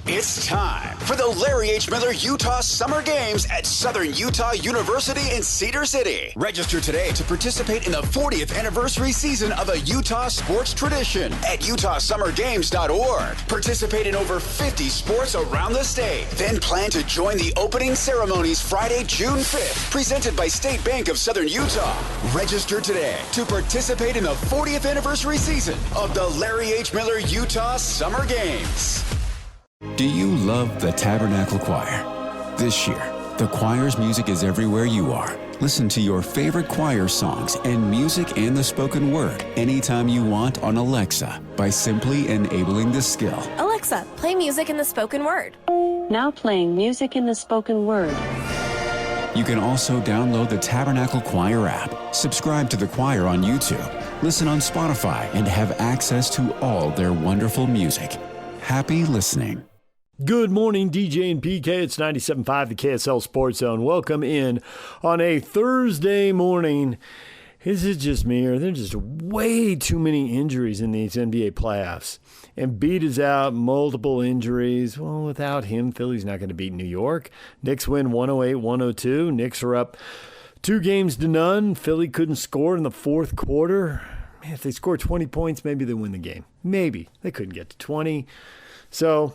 It's time for the Larry H. Miller Utah Summer Games at Southern Utah University in Cedar City. Register today to participate in the 40th anniversary season of a Utah sports tradition at utahsummergames.org. Participate in over 50 sports around the state. Then plan to join the opening ceremonies Friday, June 5th, presented by State Bank of Southern Utah. Register today to participate in the 40th anniversary season of the Larry H. Miller Utah Summer Games. Do you love the Tabernacle Choir? This year, the choir's music is everywhere you are. Listen to your favorite choir songs and music and the spoken word anytime you want on Alexa by simply enabling the skill. Alexa, play music in the spoken word. Now playing music in the spoken word. You can also download the Tabernacle Choir app, subscribe to the choir on YouTube, listen on Spotify, and have access to all their wonderful music. Happy listening. Good morning, DJ and PK. It's 97.5, the KSL Sports Zone. Welcome in on a Thursday morning. Is it just me, or are there just way too many injuries in these NBA playoffs? Embiid is out, multiple injuries. Well, without him, Philly's not going to beat New York. Knicks win 108-102. Knicks are up 2-0. Philly couldn't score in the fourth quarter. Man, if they score 20 points, maybe they win the game. Maybe. They couldn't get to 20. So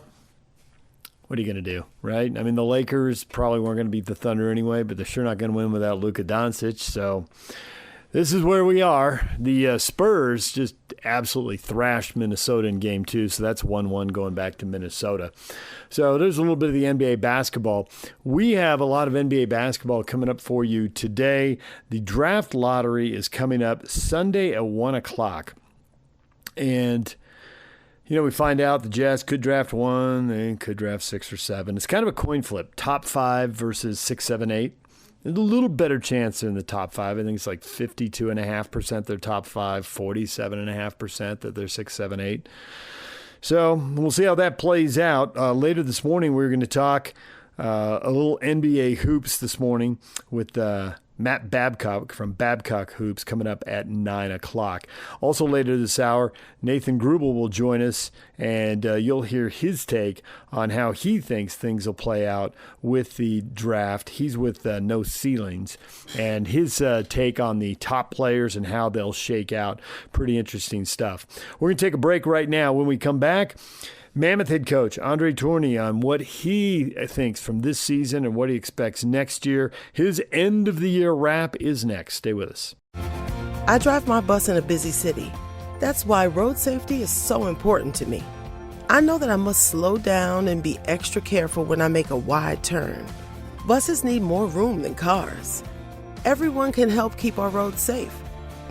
what are you going to do, right? I mean, the Lakers probably weren't going to beat the Thunder anyway, but they're sure not going to win without Luka Doncic. So this is where we are. The Spurs just absolutely thrashed Minnesota in Game 2, so that's 1-1 going back to Minnesota. So there's a little bit of the NBA basketball. We have a lot of NBA basketball coming up for you today. The draft lottery is coming up Sunday at 1 o'clock. And we find out the Jazz could draft 1, they could draft 6 or 7. It's kind of a coin flip, top 5 versus 6, 7, 8. There's a little better chance they're in the top 5. I think it's like 52.5% they're top 5, 47.5% that they're 6, 7, 8. So we'll see how that plays out. Later this morning, we're going to talk a little NBA hoops this morning with Matt Babcock from Babcock Hoops coming up at 9 o'clock. Also later this hour, Nathan Grubel will join us, and you'll hear his take on how he thinks things will play out with the draft. He's with No Ceilings, and his take on the top players and how they'll shake out. Pretty interesting stuff. We're going to take a break right now. When we come back, Mammoth head coach Andre Tourigny on what he thinks from this season and what he expects next year. His end-of-the-year wrap is next. Stay with us. I drive my bus in a busy city. That's why road safety is so important to me. I know that I must slow down and be extra careful when I make a wide turn. Buses need more room than cars. Everyone can help keep our roads safe.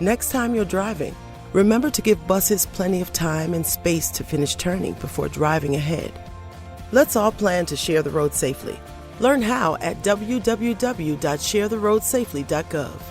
Next time you're driving, remember to give buses plenty of time and space to finish turning before driving ahead. Let's all plan to share the road safely. Learn how at www.sharetheroadsafely.gov.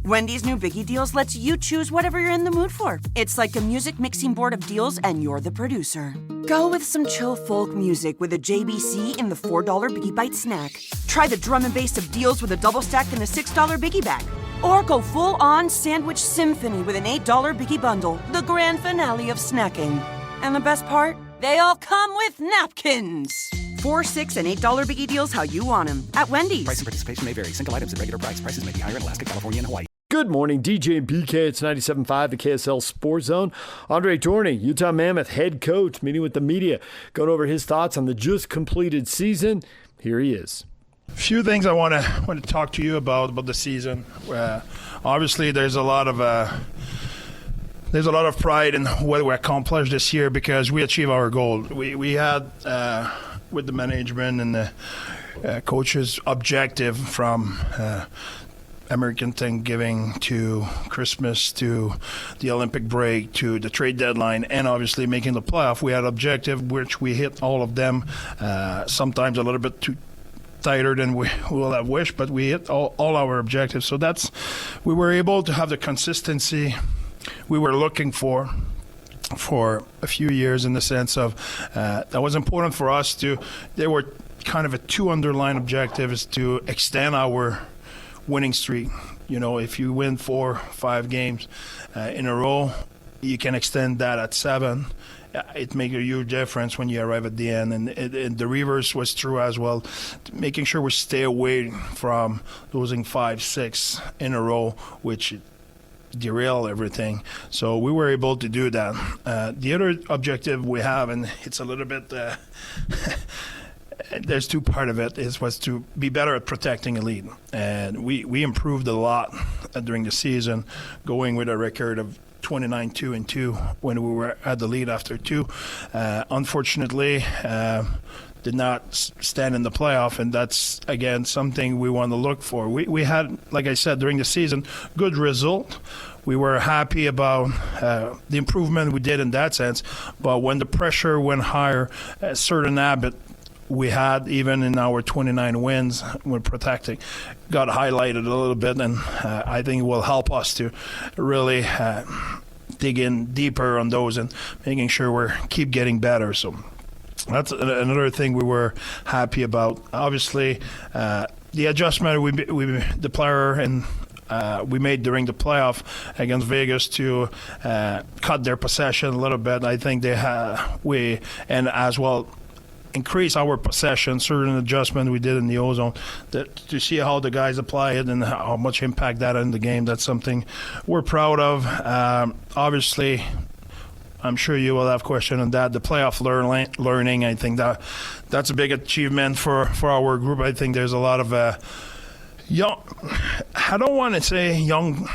Wendy's new Biggie Deals lets you choose whatever you're in the mood for. It's like a music mixing board of deals, and you're the producer. Go with some chill folk music with a JBC in the $4 Biggie Bite snack. Try the drum and bass of deals with a double stack in the $6 Biggie Bag. Or go full-on sandwich symphony with an $8 Biggie Bundle, the grand finale of snacking. And the best part? They all come with napkins. $4, $6, and $8 Biggie Deals how you want them at Wendy's. Price and participation may vary. Single items at regular price. Prices may be higher in Alaska, California, and Hawaii. Good morning, DJ and PK. It's 97.5, the KSL Sports Zone. Andre Tourigny, Utah Mammoth head coach, meeting with the media, going over his thoughts on the just completed season. Here he is. A few things I want to talk to you about the season. Obviously, there's a lot of pride in what we accomplished this year because we achieved our goal. We had with the management and the coaches' objective from American Thanksgiving to Christmas to the Olympic break to the trade deadline and obviously making the playoff. We had objective which we hit all of them. Sometimes a little bit too tighter than we will have wished, but we hit all our objectives. So we were able to have the consistency we were looking for a few years, in the sense of that was important for us to. There were kind of two underlying objectives to extend our winning streak. If you win 4-5 games in a row, you can extend that at 7. it makes a huge difference when you arrive at the end. And the reverse was true as well, making sure we stay away from losing 5-6 in a row, which derail everything. So we were able to do that. The other objective we have, and it's a little bit there's two part of it, was to be better at protecting a lead, and we improved a lot during the season, going with a record of 29-2-2 when we were at the lead after 2. Unfortunately, did not stand in the playoff, and that's, again, something we want to look for. We had, like I said, during the season, good result. We were happy about the improvement we did in that sense, but when the pressure went higher, a certain habit we had, even in our 29 wins when protecting, got highlighted a little bit, and I think it will help us to really dig in deeper on those and making sure we keep getting better. So that's another thing we were happy about. Obviously, the adjustment the player and we made during the playoff against Vegas to cut their possession a little bit. I think and as well increase our possession, certain adjustment we did in the ozone to see how the guys apply it and how much impact that had in the game. That's something we're proud of. Obviously, I'm sure you will have question on that. The playoff learning, I think that's a big achievement for our group. I think there's a lot of young, I don't want to say young,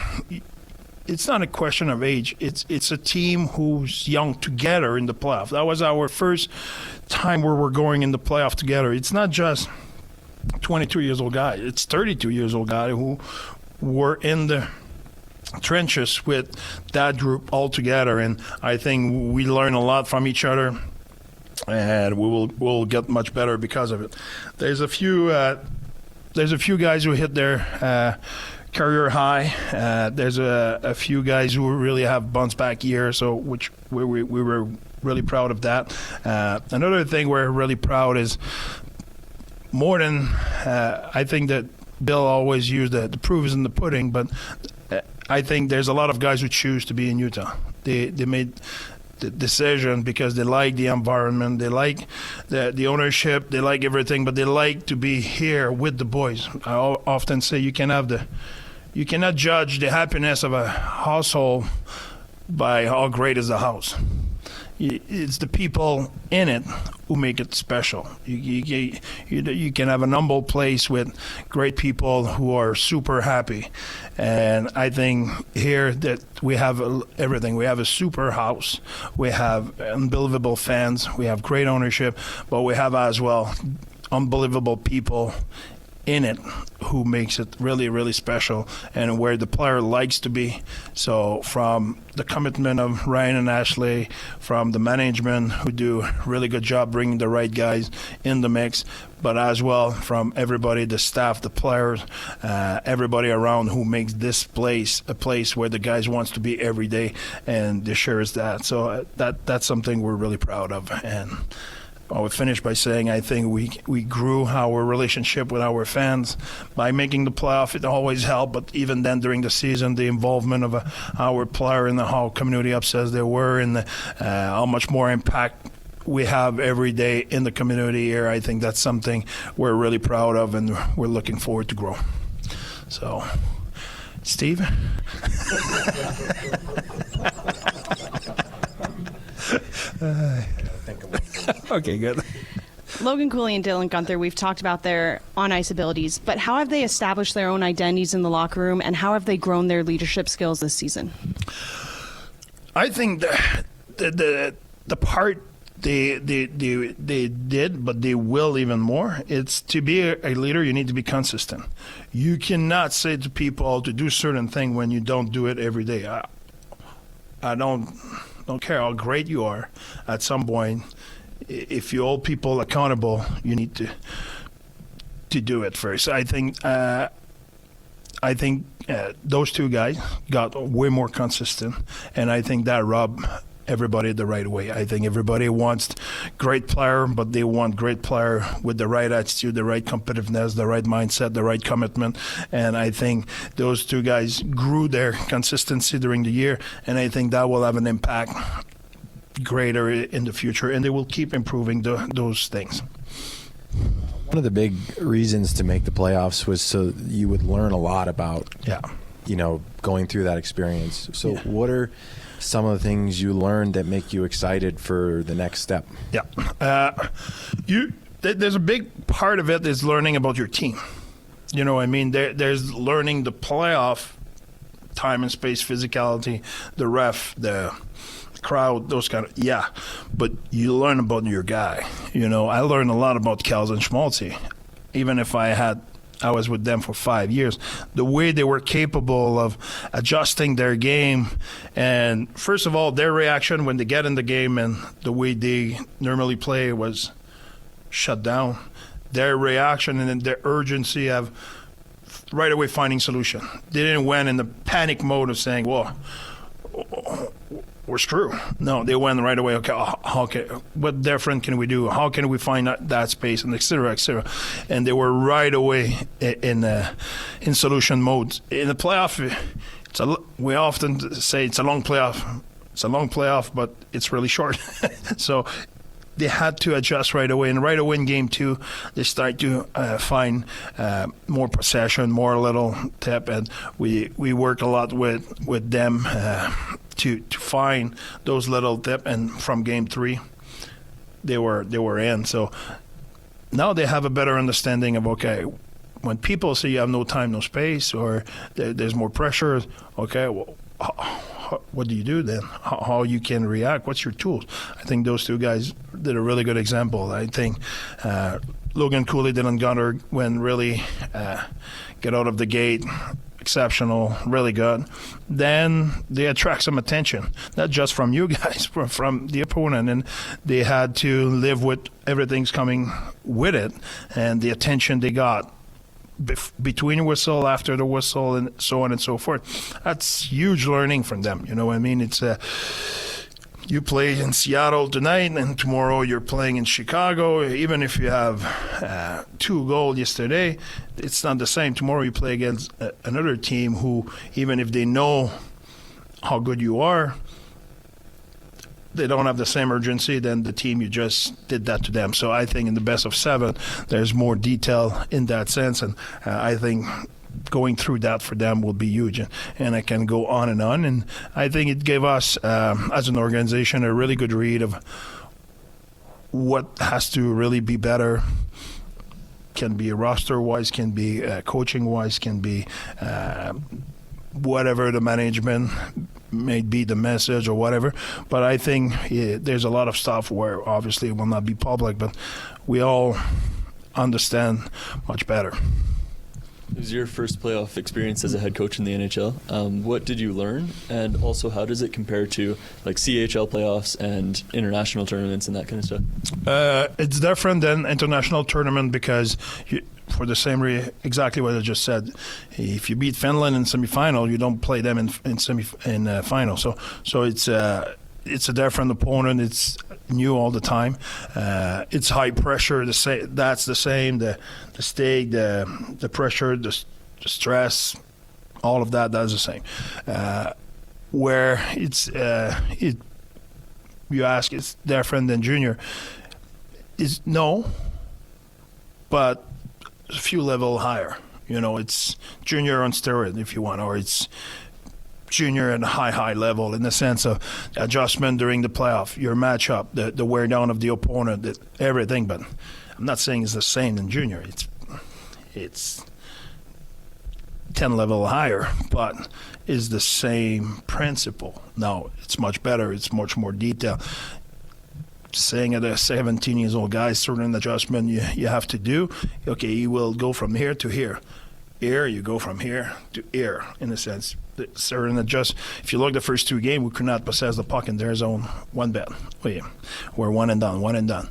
it's not a question of age. It's a team who's young together in the playoff. That was our first time where we're going in the playoff together. It's not just 22 years old guy. It's 32 years old guy who were in the trenches with that group all together, and I think we learn a lot from each other, and we'll get much better because of it. There's a few guys who hit their career high. There's a few guys who really have bounce back years, so which we were really proud of that. Another thing we're really proud is more than I think that Bill always used the proof is in the pudding, but I think there's a lot of guys who choose to be in Utah. They made the decision because they like the environment, they like the ownership, they like everything, but they like to be here with the boys. I often say you cannot judge the happiness of a household by how great is the house. It's the people in it who make it special. You can have an humble place with great people who are super happy. And I think here that we have everything. We have a super house. We have unbelievable fans. We have great ownership. But we have as well unbelievable people in it who makes it really, really special and where the player likes to be. So from the commitment of Ryan and Ashley, from the management who do a really good job bringing the right guys in the mix, but as well from everybody, the staff, the players, everybody around who makes this place a place where the guys wants to be every day, and they sure is that. So that's something we're really proud of. And I would finish by saying I think we grew our relationship with our fans by making the playoff. It always helped, but even then during the season, the involvement of our player and how community upsets they were, and how much more impact we have every day in the community here, I think that's something we're really proud of and we're looking forward to grow. So, Steve? Okay, good. Logan Cooley and Dylan Gunther, we've talked about their on-ice abilities, but how have they established their own identities in the locker room, and how have they grown their leadership skills this season? I think the part they did, but they will even more. It's to be a leader, you need to be consistent. You cannot say to people to do certain thing when you don't do it every day. I don't care how great you are. At some point, if you hold people accountable, you need to do it first. I think those two guys got way more consistent, and I think that rubbed everybody the right way. I think everybody wants great player, but they want great player with the right attitude, the right competitiveness, the right mindset, the right commitment. And I think those two guys grew their consistency during the year, and I think that will have an impact greater in the future, and they will keep improving those things. One of the big reasons to make the playoffs was so you would learn a lot about, going through that experience. So what are some of the things you learned that make you excited for the next step? There's a big part of it is learning about your team. You know what I mean? There's learning the playoff, time and space, physicality, the ref, the crowd, those kind of, but you learn about your guy. I learned a lot about Kels and Schmaltzy. Even if I was with them for 5 years, the way they were capable of adjusting their game, and first of all, their reaction when they get in the game and the way they normally play was shut down. Their reaction and their urgency of right away finding solution. They didn't went in the panic mode of saying, well, we're screwed. No, they went right away. Okay, what different can we do? How can we find that space, and et cetera, et cetera. And they were right away in solution mode. In the playoff, we often say it's a long playoff. It's a long playoff, but it's really short. So they had to adjust right away. And right away in game 2, they start to find more possession, more little tip. And we work a lot with them to find those little tip. And from game 3, they were in. So now they have a better understanding of, okay, when people say you have no time, no space, or there's more pressure, okay, well, what do you do then? How you can react? What's your tools? I think those two guys did a really good example. I think Logan Cooley, Dylan Gunter, when really get out of the gate, exceptional, really good. Then they attract some attention, not just from you guys, but from the opponent, and they had to live with everything's coming with it, and the attention they got between whistle, after the whistle, and so on and so forth. That's huge learning from them. You know what I mean? It's you play in Seattle tonight, and tomorrow you're playing in Chicago. Even if you have 2 goals yesterday, it's not the same. Tomorrow you play against another team who, even if they know how good you are, they don't have the same urgency than the team you just did that to them. So I think in the best of 7, there's more detail in that sense, and I think going through that for them will be huge. And I can go on, and I think it gave us, as an organization, a really good read of what has to really be better. Can be roster-wise, can be coaching-wise, can be whatever the management may be, the message or whatever. But I think there's a lot of stuff where obviously it will not be public, but we all understand much better. It was your first playoff experience as a head coach in the NHL. What did you learn? And also, how does it compare to like CHL playoffs and international tournaments and that kind of stuff? It's different than international tournament because for the same exactly what I just said. If you beat Finland in semifinal, you don't play them in final. So it's a different opponent. It's new all the time. It's high pressure. That's the same. The stake, the pressure, the stress, all of that's the same. Where you ask, it's different than junior. Is no, but a few level higher. It's junior on steroid if you want, or it's junior at a high level in the sense of adjustment during the playoff, your matchup, the wear down of the opponent, everything. But I'm not saying it's the same in junior. It's 10 level higher, but is the same principle. Now it's much better. It's much more detailed. Saying at a 17 years old guy, certain adjustment you have to do. Okay, you will go from here to here. Here, you go from here to here, in a sense. Certain adjust. If you look the first 2 games, we could not possess the puck in their zone one bit. We're one and done.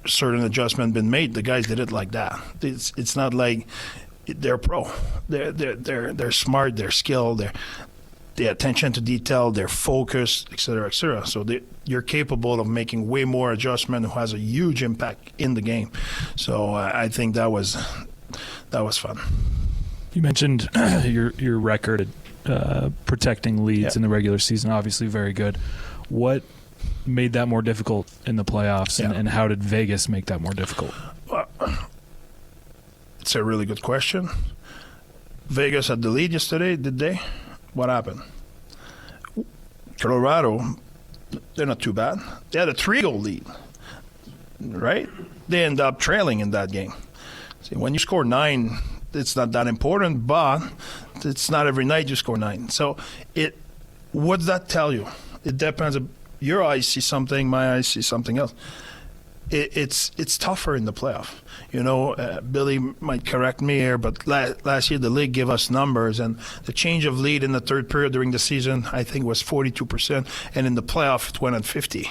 Certain adjustment been made. The guys did it like that. It's not like they're pro. They're smart. They're skilled. Their attention to detail, their focus, et cetera, et cetera. So you're capable of making way more adjustment who has a huge impact in the game. So I think that was fun. You mentioned your record at protecting leads in the regular season, obviously very good. What made that more difficult in the playoffs, and how did Vegas make that more difficult? It's a really good question. Vegas had the lead yesterday, did they? What happened? Colorado, they're not too bad. They had a 3-goal lead, right? They end up trailing in that game. See, when you score 9, it's not that important, but it's not every night you score 9. So what does that tell you? It depends. Your eyes see something, my eyes see something else. It's tougher in the playoff. Billy might correct me here, but last year the league gave us numbers, and the change of lead in the third period during the season, I think, was 42%, and in the playoff it went at 50%.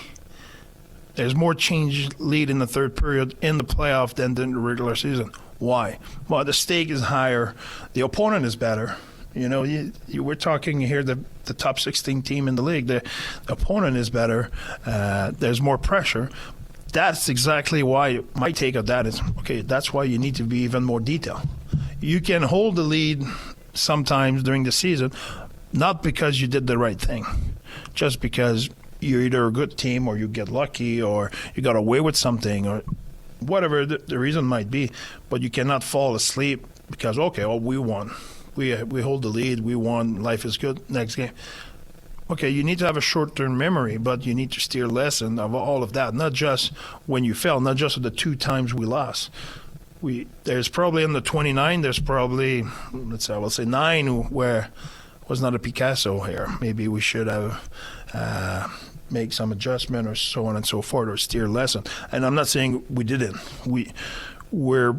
There's more change lead in the third period in the playoff than in the regular season. Why? Well, the stake is higher. The opponent is better. We're talking here the top 16 team in the league. The opponent is better. There's more pressure. That's exactly why my take of that is, okay, that's why you need to be even more detailed. You can hold the lead sometimes during the season, not because you did the right thing, just because you're either a good team or you get lucky or you got away with something or whatever the reason might be, but you cannot fall asleep because, we won. We hold the lead, we won, life is good, next game. Okay, you need to have a short-term memory, but you need to steer lesson of all of that, not just when you fell, not just the 2 times we lost. There's probably in the 29, there's probably, I will say 9 where was not a Picasso here. Maybe we should have make some adjustment or so on and so forth, or steer lesson. And I'm not saying we didn't. We're,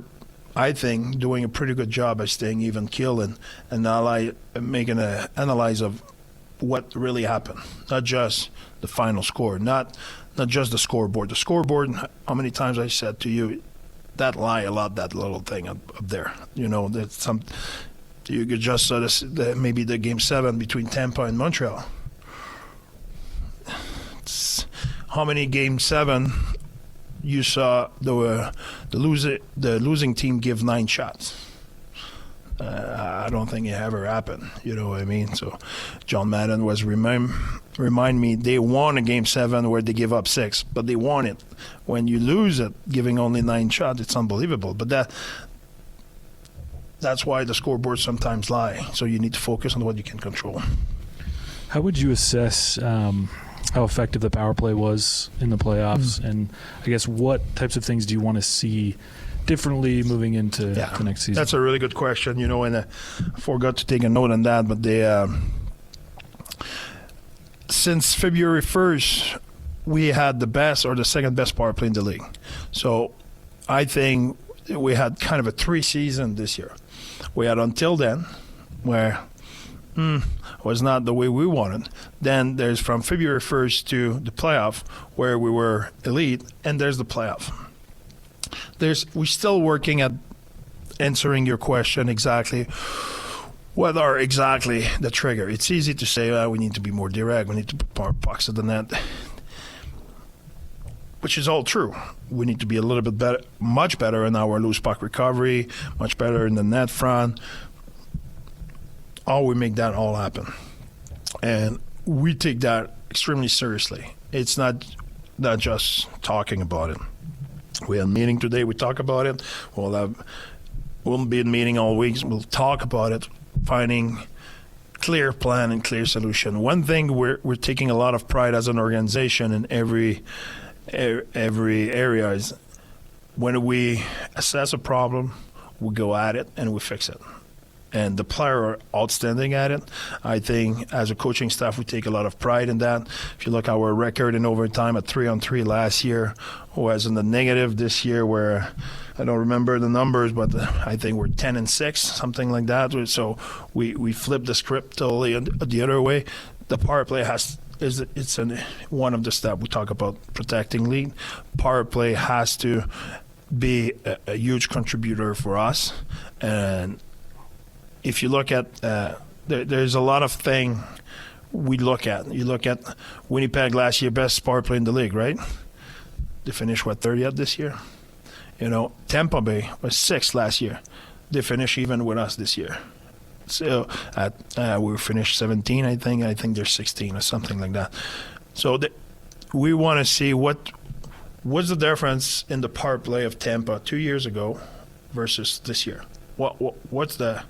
I think, doing a pretty good job at staying even keel and making an analyze of what really happened, not just the final score, not just the scoreboard. The scoreboard, how many times I said to you, that lie a lot, that little thing up there. That you could just saw maybe the game 7 between Tampa and Montreal. How many game 7 you saw the losing team give 9 shots? I don't think it ever happened. You know what I mean? So John Madden was remind me they won a game 7 where they give up 6, but they won it. When you lose it, giving only 9 shots, it's unbelievable. But that's why the scoreboards sometimes lie. So you need to focus on what you can control. How would you assess how effective the power play was in the playoffs? And I guess what types of things do you want to see differently moving into the next season? That's a really good question, and I forgot to take a note on that, but they since February 1st, we had the best or the second best power play in the league. So I think we had kind of a 3 season this year. We had until then, where was not the way we wanted. Then there's from February 1st to the playoff, where we were elite, and there's the playoff. We're still working at answering your question exactly. What are exactly the trigger? It's easy to say, we need to be more direct, we need to put more pucks at the net, which is all true. We need to be a little bit better, much better in our loose puck recovery, much better in the net front. We make that all happen. And we take that extremely seriously. It's not just talking about it. We had a meeting today. We talk about it. We'll be in meeting all week. We'll talk about it, finding clear plan and clear solution. One thing we're taking a lot of pride as an organization in every area is when we assess a problem, we go at it and we fix it. And the player are outstanding at it. I think as a coaching staff, we take a lot of pride in that. If you look at our record in overtime at 3-on-3 last year, was in the negative this year, where I don't remember the numbers, but I think we're 10-6, something like that. So we flipped the script totally the other way. The power play it's one of the steps we talk about protecting lead. Power play has to be a huge contributor for us. And if you look at, there's a lot of things we look at. You look at Winnipeg last year, best power play in the league, right? They finished, 30th this year? Tampa Bay was 6th last year. They finished even with us this year. So we finished 17, I think. I think they're 16 or something like that. So we want to see what's the difference in the power play of Tampa 2 years ago versus this year. What's the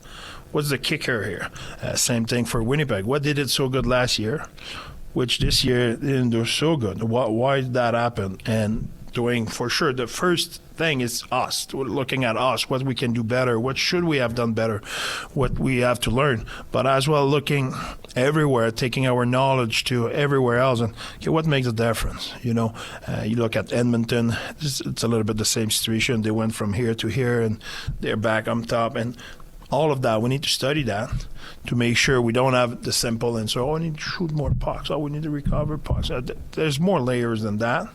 kicker here? Same thing for Winnipeg. What did it so good last year, which this year didn't do so good? Why did that happen? And doing, for sure, the first thing is us. We're looking at us, what we can do better, what should we have done better, what we have to learn. But as well, looking everywhere, taking our knowledge to everywhere else, and okay, what makes a difference? You look at Edmonton, it's a little bit the same situation. They went from here to here, and they're back on top, and all of that, we need to study that to make sure we don't have the simple answer, we need to shoot more pucks, we need to recover pucks. There's more layers than that,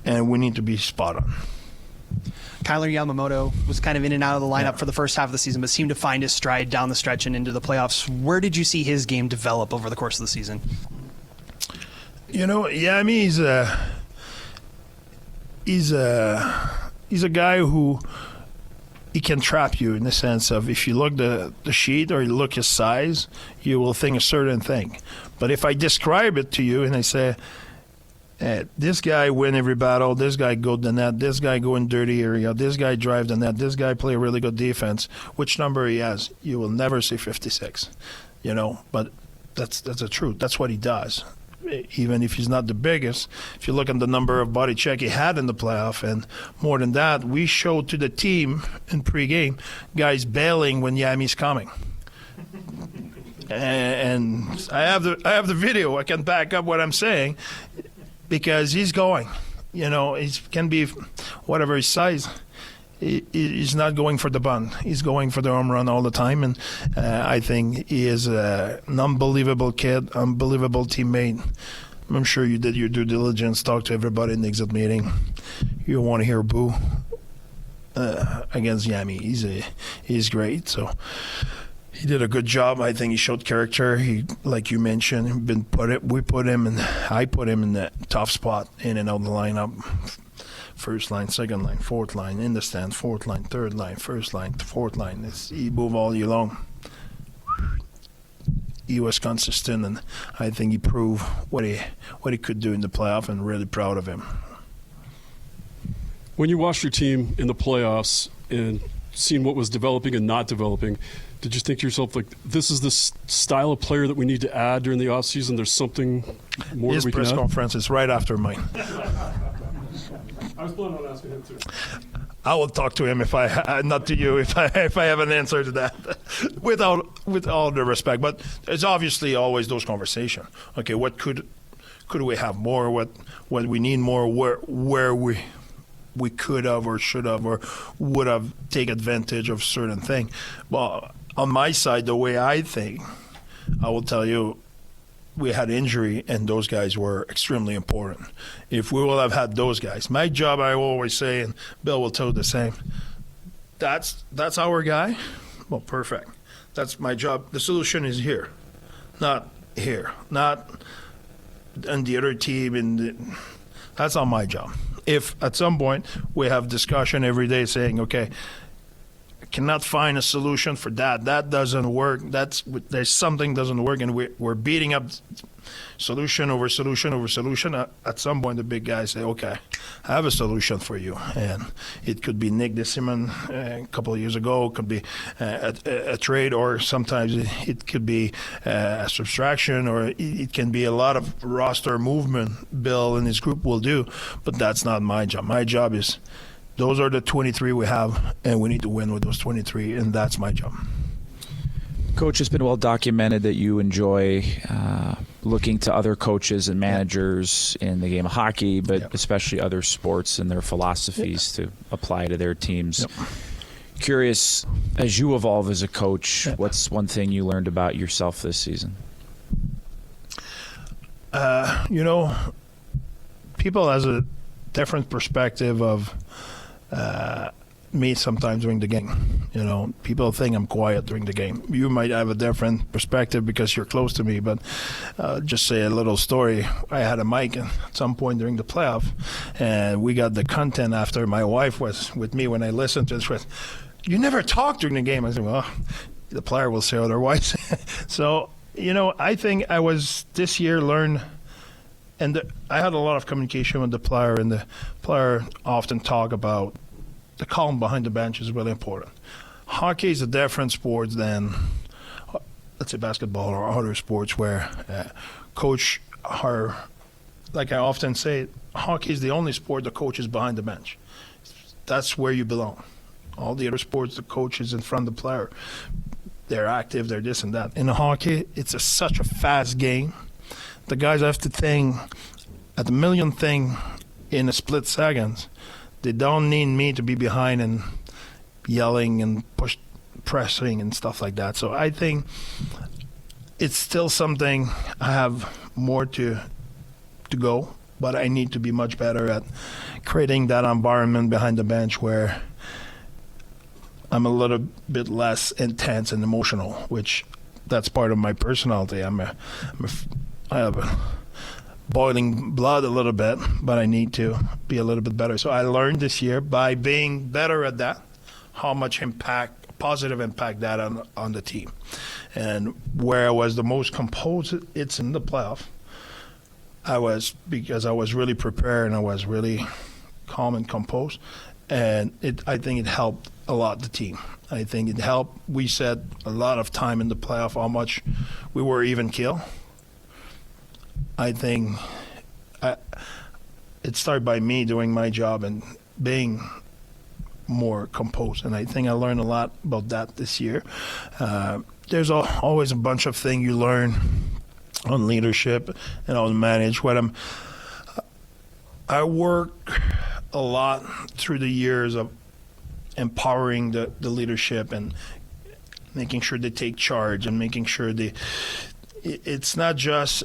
and we need to be spot on. Kyler Yamamoto was kind of in and out of the lineup for the first half of the season, but seemed to find his stride down the stretch and into the playoffs. Where did you see his game develop over the course of the season? Yami he's a guy who he can trap you in the sense of if you look the sheet or you look his size, you will think a certain thing. But if I describe it to you and I say, this guy win every battle, this guy go to the net, this guy go in dirty area, this guy drive the net, this guy play really good defense, which number he has, you will never see 56. But that's the truth. That's what he does. Even if he's not the biggest, if you look at the number of body check he had in the playoff, and more than that, we showed to the team in pregame guys bailing when Yami's coming. And I have the video. I can back up what I'm saying because he's going. He can be whatever his size. He's not going for the bunt. He's going for the home run all the time, and I think he is an unbelievable kid, unbelievable teammate. I'm sure you did your due diligence, talk to everybody in the exit meeting. You want to hear boo against Yami. He's great. So he did a good job. I think he showed character. He, like you mentioned, I put him in the tough spot in and out of the lineup. First line, second line, fourth line, in the stand, fourth line, third line, first line, fourth line. He moved all year long. He was consistent, and I think he proved what he could do in the playoff, and really proud of him. When you watched your team in the playoffs and seen what was developing and not developing, did you think to yourself, like, this is the style of player that we need to add during the offseason? There's something more that we can add? His press conference is right after mine. I was planning on asking him too. I will talk to him not to you, if I have an answer to that, with all the respect. But there's obviously always those conversations. Okay, what could we have more? What we need more? Where we could have or should have or would have take advantage of certain thing. Well, on my side, the way I think, I will tell you, we had injury, and those guys were extremely important. If we will have had those guys, my job, I always say, and Bill will tell you the same, that's our guy. Well, perfect. That's my job. The solution is here, not on the other team. That's not my job. If at some point we have discussion every day saying, okay, cannot find a solution for that. That doesn't work. There's something doesn't work, and we're beating up solution over solution over solution. At some point, the big guys say, "Okay, I have a solution for you," and it could be Nick DeSimone a couple of years ago. It could be a trade, or sometimes it could be a subtraction, or it can be a lot of roster movement. Bill and his group will do, but that's not my job. My job is, those are the 23 we have, and we need to win with those 23, and that's my job. Coach, it's been well documented that you enjoy looking to other coaches and managers in the game of hockey, but especially other sports and their philosophies to apply to their teams. Curious, as you evolve as a coach, what's one thing you learned about yourself this season? People has a different perspective of me sometimes during the game. People think I'm quiet during the game. You might have a different perspective because you're close to me, but just say a little story. I had a mic at some point during the playoff, and we got the content after my wife was with me when I listened to it. She went, "You never talk during the game." I said, "Well, the player will say otherwise." So, I think I was this year learn And I had a lot of communication with the player, and the player often talk about the calm behind the bench is really important. Hockey is a different sport than, let's say, basketball or other sports where coach are, like I often say, hockey is the only sport the coach is behind the bench. That's where you belong. All the other sports, the coach is in front of the player. They're active, they're this and that. In hockey, it's such a fast game. The guys have to think at a million things in a split second. They don't need me to be behind and yelling and pressing and stuff like that. So I think it's still something I have more to go, but I need to be much better at creating that environment behind the bench where I'm a little bit less intense and emotional, which that's part of my personality. I have a boiling blood a little bit, but I need to be a little bit better. So I learned this year by being better at that, how much positive impact that on the team. And where I was the most composed, it's in the playoff. Because I was really prepared and I was really calm and composed. And I think it helped a lot the team. I think it helped. We said a lot of time in the playoff how much we were even keel. I think it started by me doing my job and being more composed. And I think I learned a lot about that this year. There's always a bunch of things you learn on leadership and on manage. I work a lot through the years of empowering the leadership and making sure they take charge and making sure it's not just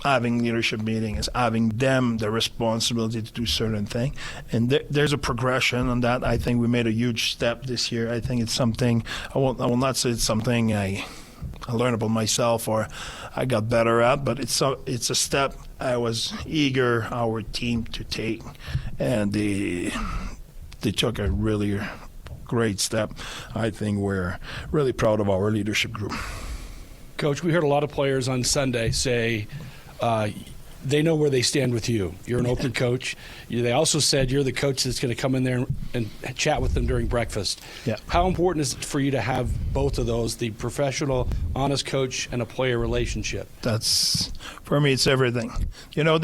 having leadership meetings, having them the responsibility to do certain things. And there's a progression on that. I think we made a huge step this year. I think it's something, I will not say it's something I learned about myself or I got better at, but it's a step I was eager our team to take. And they took a really great step. I think we're really proud of our leadership group. Coach, we heard a lot of players on Sunday say they know where they stand with you. You're an open coach. They also said you're the coach that's going to come in there and chat with them during breakfast. Yeah. How important is it for you to have both of those, the professional, honest coach and a player relationship? That's, for me, it's everything. You know,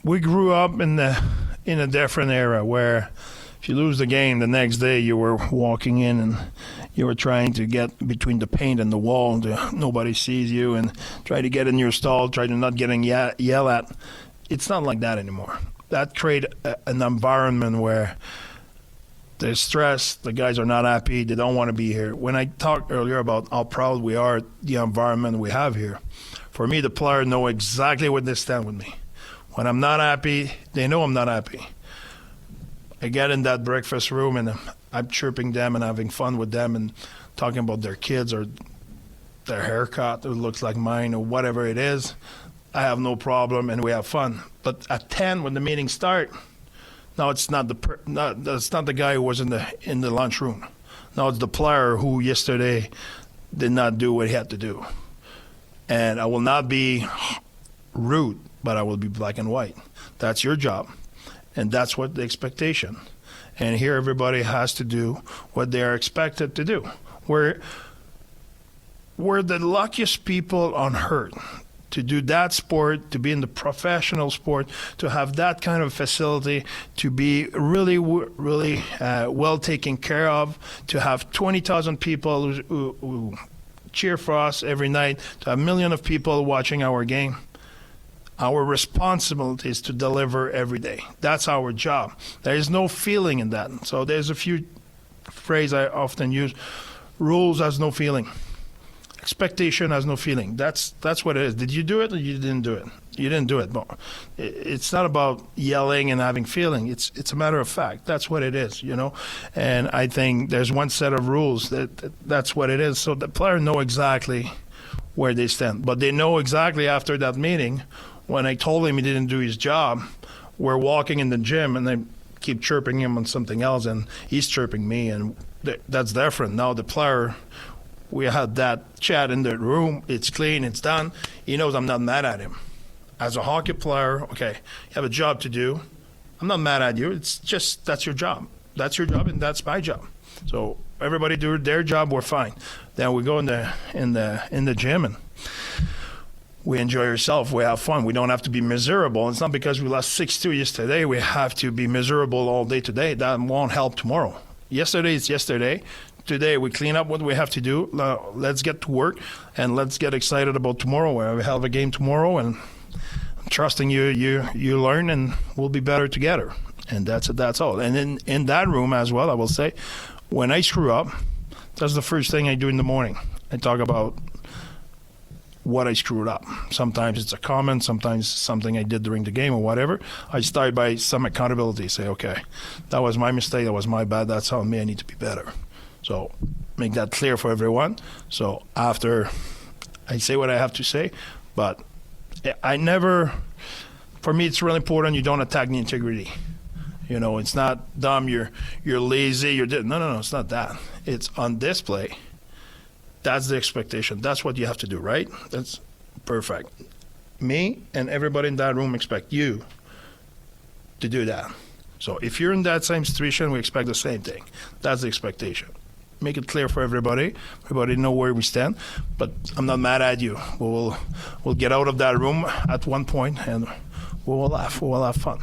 we grew up in a different era where if you lose the game, the next day you were walking in and you were trying to get between the paint and the wall and nobody sees you and try to get in your stall, try to not getting yelled at. It's not like that anymore. That created an environment where there's stress, the guys are not happy, they don't want to be here. When I talked earlier about how proud we are the environment we have here, for me, the players know exactly where they stand with me. When I'm not happy, they know I'm not happy. I get in that breakfast room and I'm chirping them and having fun with them and talking about their kids or their haircut that looks like mine or whatever it is. I have no problem and we have fun. But at 10 when the meetings start, now it's not that's not the guy who was in the lunchroom. Now it's the player who yesterday did not do what he had to do. And I will not be rude, but I will be black and white. That's your job. And that's what the expectation. And here everybody has to do what they are expected to do. We're the luckiest people on earth to do that sport, to be in the professional sport, to have that kind of facility, to be really, really well taken care of, to have 20,000 people who cheer for us every night, to have millions of people watching our game. Our responsibility is to deliver every day. That's our job. There is no feeling in that. So there's a few phrases I often use. Rules has no feeling. Expectation has no feeling. That's what it is. Did you do it or you didn't do it? You didn't do it. But it's not about yelling and having feeling. It's a matter of fact. That's what it is, you know. And I think there's one set of rules that's what it is. So the players know exactly where they stand. But they know exactly after that meeting. When I told him he didn't do his job, we're walking in the gym and I keep chirping him on something else and he's chirping me and that's different. Now the player, we had that chat in the room. It's clean. It's done. He knows I'm not mad at him. As a hockey player, okay, you have a job to do. I'm not mad at you. It's just that's your job. That's your job, and that's my job. So everybody do their job. We're fine. Then we go in the gym and we enjoy ourselves. We have fun. We don't have to be miserable. It's not because we lost 6-2 yesterday. We have to be miserable all day today. That won't help tomorrow. Yesterday is yesterday. Today we clean up what we have to do. Let's get to work and let's get excited about tomorrow. We have a hell of a game tomorrow, and I'm trusting you learn, and we'll be better together. And that's all. And in that room as well, I will say, when I screw up, that's the first thing I do in the morning. I talk about what I screwed up. Sometimes it's a comment, sometimes something I did during the game or whatever. I start by some accountability. Say, okay, that was my mistake, that was my bad, that's on me, I need to be better. So make that clear for everyone. So after I say what I have to say, but I never, for me it's really important you don't attack the integrity. You know, it's not, Dom, you're lazy, no, it's not that. It's on display. That's the expectation. That's what you have to do, right? That's perfect. Me and everybody in that room expect you to do that. So if you're in that same situation, we expect the same thing. That's the expectation. Make it clear for everybody. Everybody know where we stand. But I'm not mad at you. We'll get out of that room at one point and we'll laugh. We'll have fun.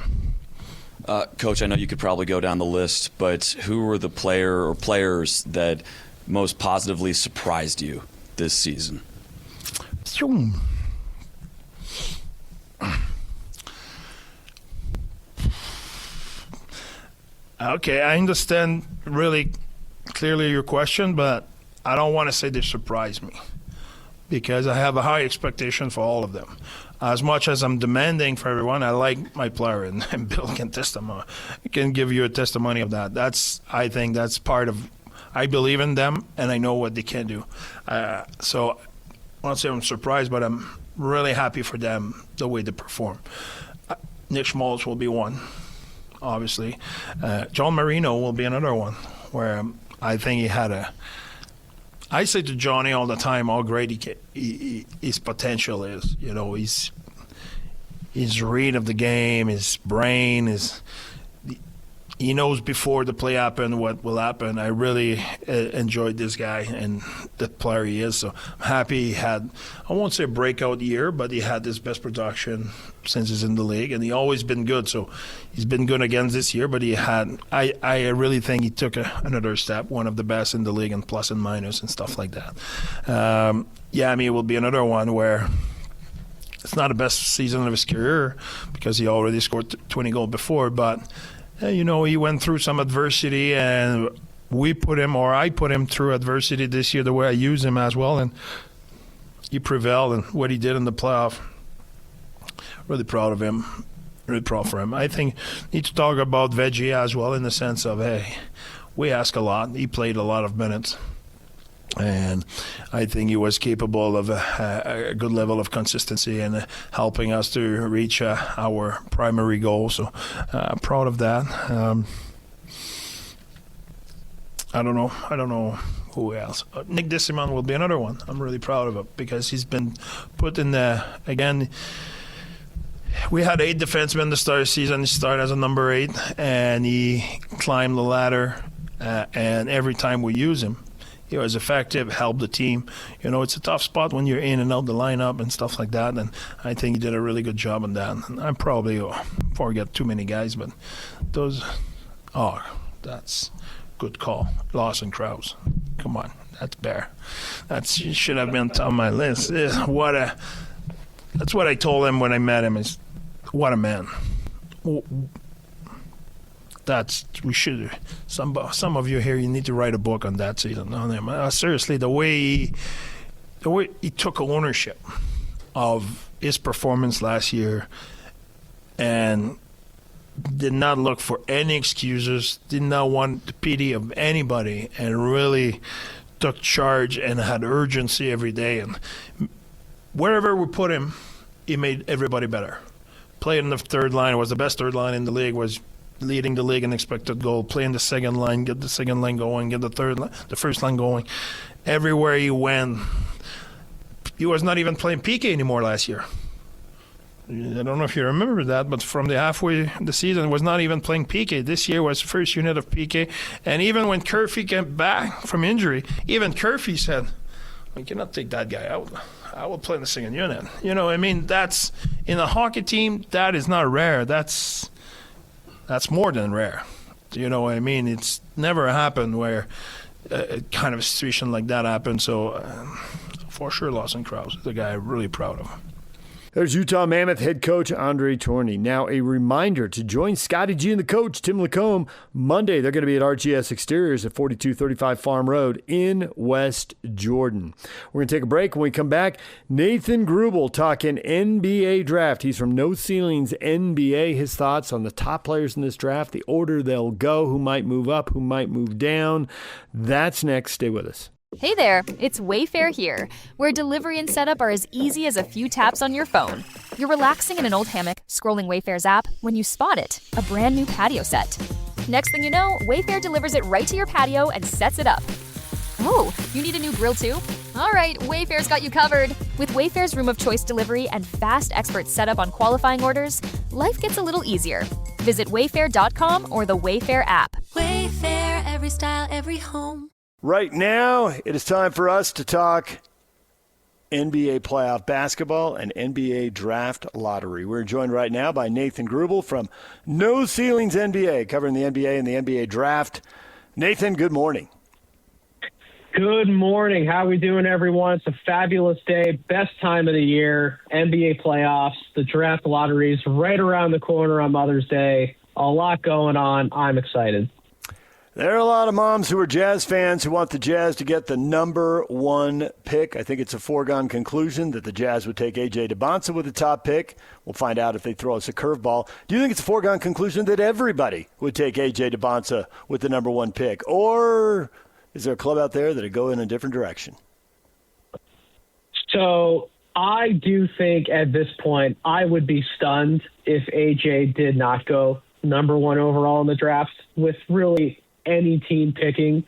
Coach, I know you could probably go down the list, but who were the player or players that most positively surprised you this season? Okay, I understand really clearly your question, but I don't want to say they surprised me because I have a high expectation for all of them. As much as I'm demanding for everyone, I like my player, and Bill can give you a testimony of that. I think that's part of. I believe in them, and I know what they can do. So I won't say I'm surprised, but I'm really happy for them, the way they perform. Nick Schmaltz will be one, obviously. John Marino will be another one, where I think he had I say to Johnny all the time how great his potential is. You know, his read of the game, his brain, he knows before the play happen what will happen. I really enjoyed this guy and the player he is. So I'm happy he had, I won't say a breakout year, but he had his best production since he's in the league, and he always been good. So he's been good again this year, but I really think he took another step, one of the best in the league in plus and minus and stuff like that. Yami will be another one where it's not the best season of his career because he already scored 20 goals before, but you know, he went through some adversity, and I put him through adversity this year the way I use him as well, and he prevailed in what he did in the playoff. Really proud of him. Really proud for him. I think need to talk about Veggie as well in the sense of, hey, we ask a lot. He played a lot of minutes. And I think he was capable of a good level of consistency and helping us to reach our primary goal. So proud of that. I don't know who else. Nick DeSimone will be another one. I'm really proud of it because he's been put in the, again, we had 8 defensemen to start the season. He started as a number 8, and he climbed the ladder. And every time we use him, he was effective, helped the team. You know, it's a tough spot when you're in and out the lineup and stuff like that, and I think he did a really good job on that. And I probably forget too many guys, but that's good call. Lawson Krause. Come on, that's bare. That should have been on my list. That's what I told him when I met him is, what a man. We should. Some of you here, you need to write a book on that season on him. Seriously, the way he took ownership of his performance last year, and did not look for any excuses, did not want the pity of anybody, and really took charge and had urgency every day. And wherever we put him, he made everybody better. Played in the third line, was the best third line in the league, was leading the league in expected goal, playing the second line, get the second line going, get the first line going. Everywhere he went, he was not even playing PK anymore last year. I don't know if you remember that, but from the halfway the season, was not even playing PK. This year was first unit of PK. And even when Curfey came back from injury, even Curfey said, we cannot take that guy out. I will play in the second unit. You know, I mean, that's in a hockey team, that is not rare. That's more than rare. You know what I mean? It's never happened where kind of a situation like that happened. So for sure, Lawson Krause is a guy I'm really proud of. There's Utah Mammoth head coach Andre Tourigny. Now a reminder to join Scotty G and the coach, Tim Lacombe. Monday, they're going to be at RGS Exteriors at 4235 Farm Road in West Jordan. We're going to take a break. When we come back, Nathan Grubel talking NBA draft. He's from No Ceilings NBA. His thoughts on the top players in this draft, the order they'll go, who might move up, who might move down. That's next. Stay with us. Hey there, it's Wayfair here, where delivery and setup are as easy as a few taps on your phone. You're relaxing in an old hammock, scrolling Wayfair's app, when you spot it, a brand new patio set. Next thing you know, Wayfair delivers it right to your patio and sets it up. Oh, you need a new grill too? All right, Wayfair's got you covered. With Wayfair's Room of Choice delivery and fast expert setup on qualifying orders, life gets a little easier. Visit wayfair.com or the Wayfair app. Wayfair, every style, every home. Right now, it is time for us to talk NBA playoff basketball and NBA draft lottery. We're joined right now by Nathan Grubel from No Ceilings NBA, covering the NBA and the NBA draft. Nathan, good morning. Good morning. How are we doing, everyone? It's a fabulous day, best time of the year, NBA playoffs, the draft lotteries right around the corner on Mother's Day. A lot going on. I'm excited. There are a lot of moms who are Jazz fans who want the Jazz to get the number one pick. I think it's a foregone conclusion that the Jazz would take A.J. DeBonsa with the top pick. We'll find out if they throw us a curveball. Do you think it's a foregone conclusion that everybody would take A.J. DeBonsa with the number one pick? Or is there a club out there that would go in a different direction? So I do think at this point I would be stunned if A.J. did not go number one overall in the draft, with really any team picking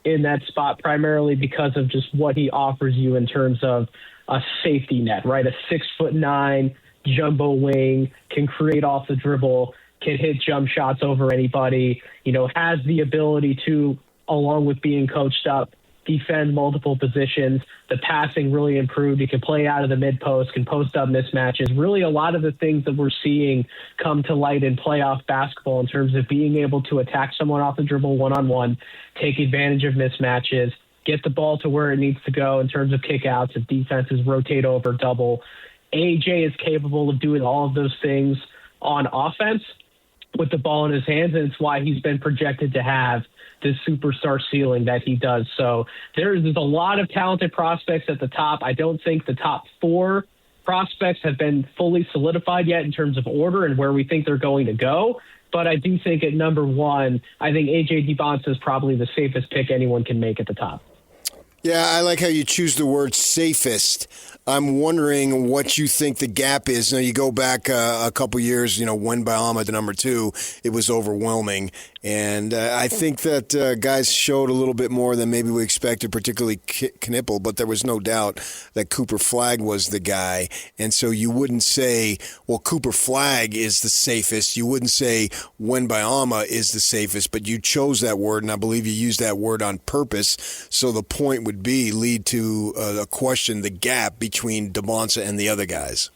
in that spot, primarily because of just what he offers you in terms of a safety net, right? A 6'9" jumbo wing, can create off the dribble, can hit jump shots over anybody, has the ability to, along with being coached up, defend multiple positions. The passing really improved. He can play out of the mid post, can post up mismatches. Really a lot of the things that we're seeing come to light in playoff basketball in terms of being able to attack someone off the dribble one-on-one, take advantage of mismatches, get the ball to where it needs to go in terms of kickouts if defenses rotate over double. AJ is capable of doing all of those things on offense with the ball in his hands, and it's why he's been projected to have this superstar ceiling that he does. So there's a lot of talented prospects at the top. I don't think the top four prospects have been fully solidified yet in terms of order and where we think they're going to go. But I do think at number one, I think A.J. DeBonsa is probably the safest pick anyone can make at the top. Yeah, I like how you choose the word safest. I'm wondering what you think the gap is. Now, you go back a couple years, when Bayama to number two, it was overwhelming. And I think that guys showed a little bit more than maybe we expected, particularly Knippel, but there was no doubt that Cooper Flagg was the guy. And so you wouldn't say, well, Cooper Flagg is the safest. You wouldn't say Bayama is the safest, but you chose that word, and I believe you used that word on purpose. So the point would lead to a question, the gap between DeBonsa and the other guys.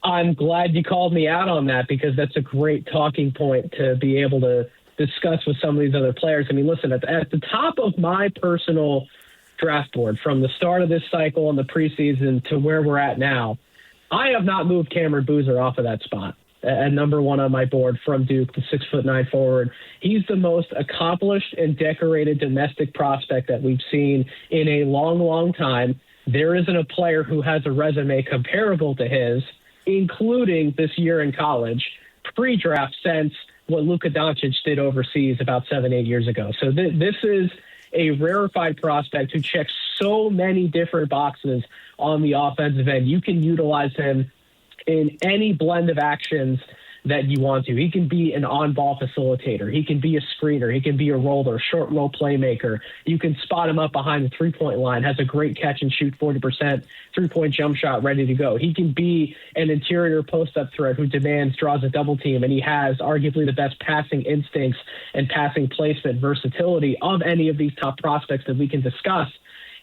I'm glad you called me out on that, because that's a great talking point to be able to discuss with some of these other players. I mean, listen, at the top of my personal draft board, from the start of this cycle and the preseason to where we're at now, I have not moved Cameron Boozer off of that spot at number one on my board from Duke, the 6'9" forward. He's the most accomplished and decorated domestic prospect that we've seen in a long, long time. There isn't a player who has a resume comparable to his, including this year in college, pre-draft, since what Luka Doncic did overseas about 7-8 years ago. So this is a rarefied prospect who checks so many different boxes on the offensive end. You can utilize him in any blend of actions that you want to. He can be an on-ball facilitator. He can be a screener. He can be a roller, short roll playmaker. You can spot him up behind the three-point line, has a great catch and shoot, 40% three-point jump shot ready to go. He can be an interior post-up threat who draws a double team, and he has arguably the best passing instincts and passing placement versatility of any of these top prospects that we can discuss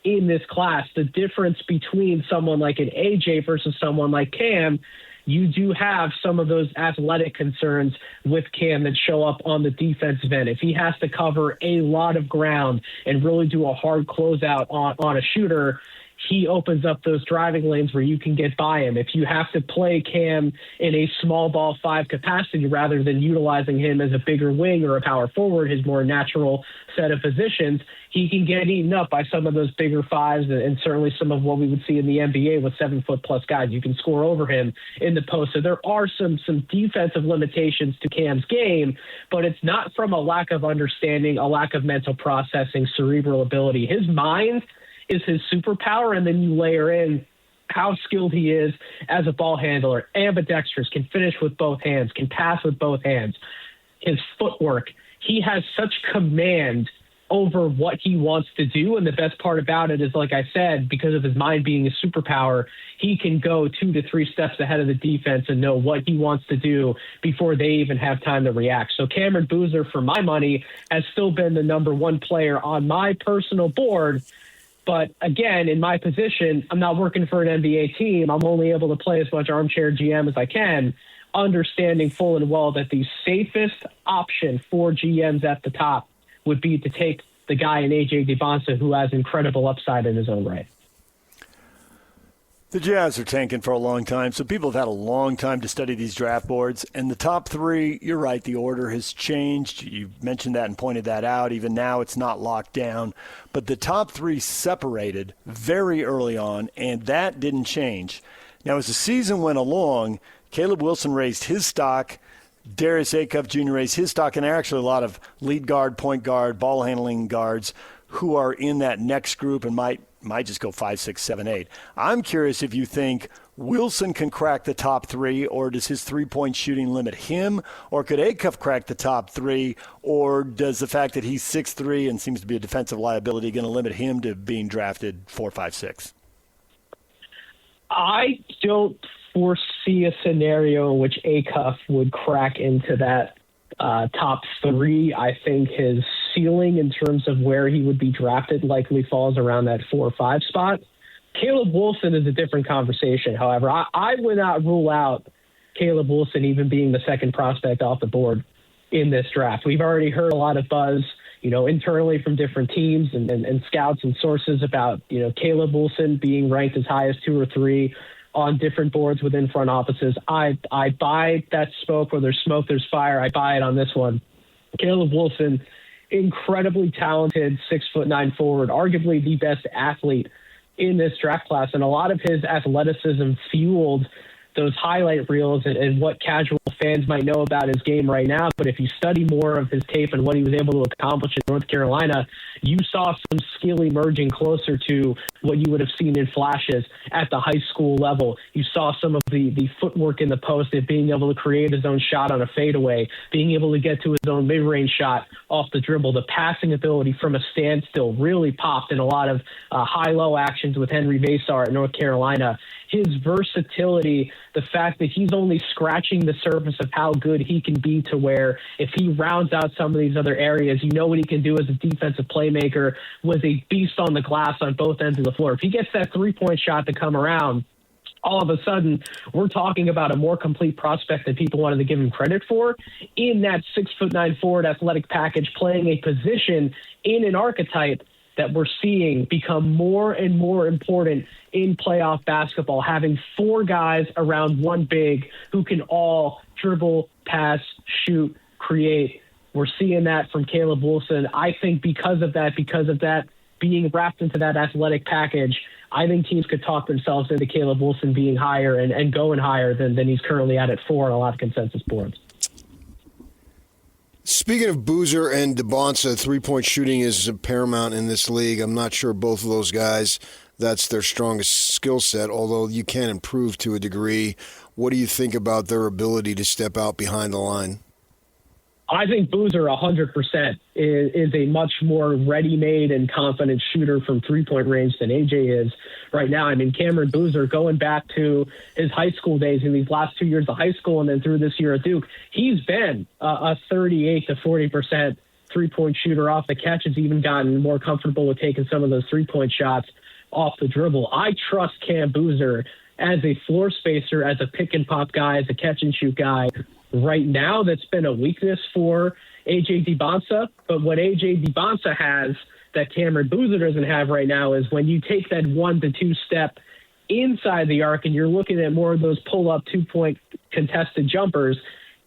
in this class. The difference between someone like an AJ versus someone like Cam, you do have some of those athletic concerns with Cam that show up on the defensive end. If he has to cover a lot of ground and really do a hard closeout on a shooter, he opens up those driving lanes where you can get by him. If you have to play Cam in a small ball 5 capacity rather than utilizing him as a bigger wing or a power forward, his more natural set of positions, he can get eaten up by some of those bigger 5s and certainly some of what we would see in the NBA with 7-foot-plus guys. You can score over him in the post. So there are some defensive limitations to Cam's game, but it's not from a lack of understanding, a lack of mental processing, cerebral ability. His mind is his superpower, and then you layer in how skilled he is as a ball handler, ambidextrous, can finish with both hands, can pass with both hands. His footwork, he has such command over what he wants to do, and the best part about it is, like I said, because of his mind being a superpower, he can go 2 to 3 steps ahead of the defense and know what he wants to do before they even have time to react. So Cameron Boozer, for my money, has still been the number 1 player on my personal board. But again, in my position, I'm not working for an NBA team. I'm only able to play as much armchair GM as I can, understanding full and well that the safest option for GMs at the top would be to take the guy in AJ Dibonsa, who has incredible upside in his own right. The Jazz are tanking for a long time, so people have had a long time to study these draft boards. And the top 3, you're right, the order has changed. You mentioned that and pointed that out. Even now it's not locked down. But the top 3 separated very early on, and that didn't change. Now, as the season went along, Caleb Wilson raised his stock. Darius Acuff Jr. raised his stock, and there are actually a lot of lead guard, point guard, ball handling guards who are in that next group and might just go 5, 6, 7, 8. I'm curious if you think Wilson can crack the top 3, or does his three-point shooting limit him, or could Acuff crack the top 3, or does the fact that he's 6'3" and seems to be a defensive liability going to limit him to being drafted 4, 5, 6? I don't foresee a scenario in which Acuff would crack into that top 3. I think his ceiling in terms of where he would be drafted likely falls around that 4 or 5 spot. Caleb Wilson is a different conversation. However, I would not rule out Caleb Wilson even being the second prospect off the board in this draft. We've already heard a lot of buzz, internally from different teams and scouts and sources about, Caleb Wilson being ranked as high as 2 or 3 on different boards within front offices. I buy that smoke. Where there's smoke, there's fire. I buy it on this one. Caleb Wilson, incredibly talented, 6'9" forward, arguably the best athlete in this draft class. And a lot of his athleticism fueled those highlight reels and what casual fans might know about his game right now. But if you study more of his tape and what he was able to accomplish in North Carolina, you saw some skill emerging closer to what you would have seen in flashes at the high school level. You saw some of the footwork in the post and being able to create his own shot on a fadeaway, being able to get to his own mid-range shot off the dribble. The passing ability from a standstill really popped in a lot of high-low actions with Henry Vasar at North Carolina. His versatility, the fact that he's only scratching the surface of how good he can be, to where if he rounds out some of these other areas, you know what he can do as a defensive playmaker, was a beast on the glass on both ends of the floor. If he gets that three-point shot to come around, all of a sudden we're talking about a more complete prospect than people wanted to give him credit for in that 6'9" forward athletic package, playing a position in an archetype that we're seeing become more and more important in playoff basketball, having 4 guys around 1 big who can all dribble, pass, shoot, create. We're seeing that from Caleb Wilson. I think because of that being wrapped into that athletic package, I think teams could talk themselves into Caleb Wilson being higher and going higher than he's currently at 4 on a lot of consensus boards. Speaking of Boozer and Dibonsa, three-point shooting is paramount in this league. I'm not sure both of those guys, that's their strongest skill set, although you can improve to a degree. What do you think about their ability to step out behind the line? I think Boozer 100% is a much more ready-made and confident shooter from three-point range than AJ is right now. I mean, Cameron Boozer, going back to his high school days in these last 2 years of high school and then through this year at Duke, he's been a 38 to 40% three-point shooter off the catch. Has even gotten more comfortable with taking some of those three-point shots off the dribble. I trust Cam Boozer as a floor spacer, as a pick-and-pop guy, as a catch-and-shoot guy. Right now, that's been a weakness for A.J. DiBonsa. But what A.J. DiBonsa has that Cameron Boozer doesn't have right now is when you take that 1 to 2 step inside the arc and you're looking at more of those pull-up 2-point contested jumpers,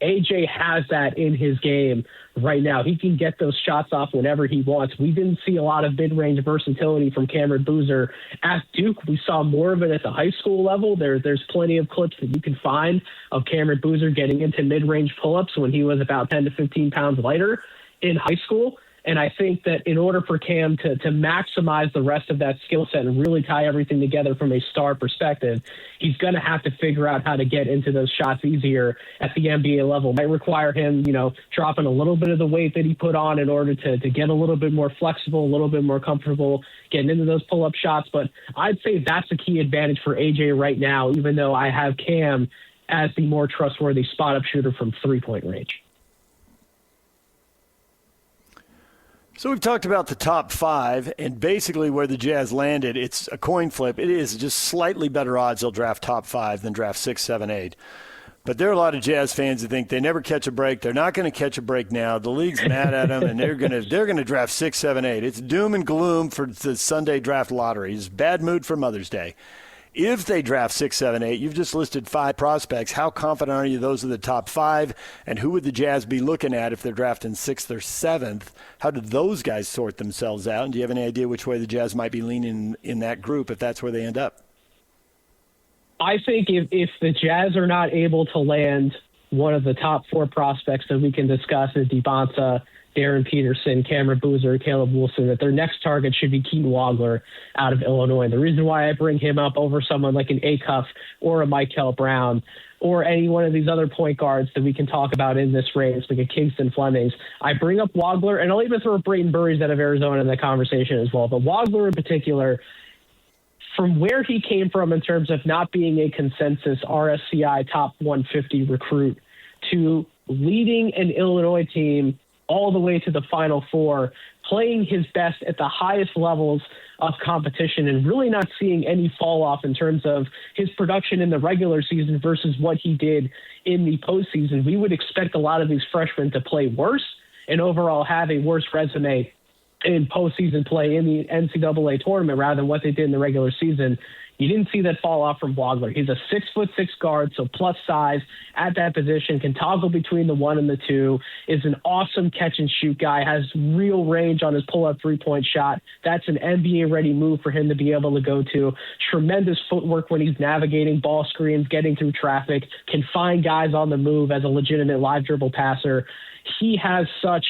A.J. has that in his game right now. He can get those shots off whenever he wants. We didn't see a lot of mid-range versatility from Cameron Boozer at Duke. We saw more of it at the high school level. There's plenty of clips that you can find of Cameron Boozer getting into mid-range pull-ups when he was about 10 to 15 pounds lighter in high school. And I think that in order for Cam to maximize the rest of that skill set and really tie everything together from a star perspective, he's going to have to figure out how to get into those shots easier at the NBA level. It might require him, dropping a little bit of the weight that he put on in order to get a little bit more flexible, a little bit more comfortable getting into those pull-up shots. But I'd say that's a key advantage for AJ right now, even though I have Cam as the more trustworthy spot-up shooter from three-point range. So we've talked about the top 5 and basically where the Jazz landed. It's a coin flip. It is just slightly better odds they'll draft top 5 than draft 6, 7, 8. But there are a lot of Jazz fans that think they never catch a break. They're not going to catch a break now. The league's mad at them, and they're going to draft 6, 7, 8. It's doom and gloom for the Sunday draft lottery. It's bad mood for Mother's Day. If they draft 6, 7, 8, you've just listed 5 prospects. How confident are you those are the top 5? And who would the Jazz be looking at if they're drafting 6th or 7th? How do those guys sort themselves out? And do you have any idea which way the Jazz might be leaning in that group if that's where they end up? I think if the Jazz are not able to land one of the top 4 prospects that we can discuss as DiBonsa, Darren Peterson, Cameron Boozer, Caleb Wilson, that their next target should be Keaton Wagler out of Illinois. And the reason why I bring him up over someone like an Acuff or a Michael Brown or any one of these other point guards that we can talk about in this race, like a Kingston Flemings, I bring up Wagler, and I'll even throw Brayden Burries out of Arizona in the conversation as well. But Wagler in particular, from where he came from in terms of not being a consensus RSCI top 150 recruit to leading an Illinois team all the way to the Final Four, playing his best at the highest levels of competition and really not seeing any fall off in terms of his production in the regular season versus what he did in the postseason. We would expect a lot of these freshmen to play worse and overall have a worse resume in postseason play in the NCAA tournament rather than what they did in the regular season. You didn't see that fall off from Wagler. He's a 6'6" guard, so plus size at that position, can toggle between the 1 and the 2, is an awesome catch and shoot guy, has real range on his pull-up three-point shot. That's an NBA-ready move for him to be able to go to. Tremendous footwork when he's navigating ball screens, getting through traffic, can find guys on the move as a legitimate live dribble passer. He has such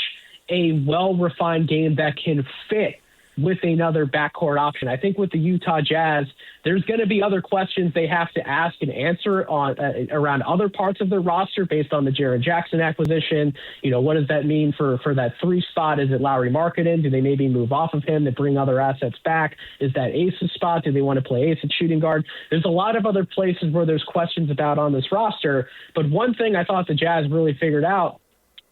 a well-refined game that can fit with another backcourt option. I think with the Utah Jazz, there's going to be other questions they have to ask and answer on around other parts of their roster based on the Jaren Jackson acquisition. What does that mean for that 3 spot? Is it Lauri Markkanen? Do they maybe move off of him to bring other assets back? Is that Ace's spot? Do they want to play Ace at shooting guard? There's a lot of other places where there's questions about on this roster. But one thing I thought the Jazz really figured out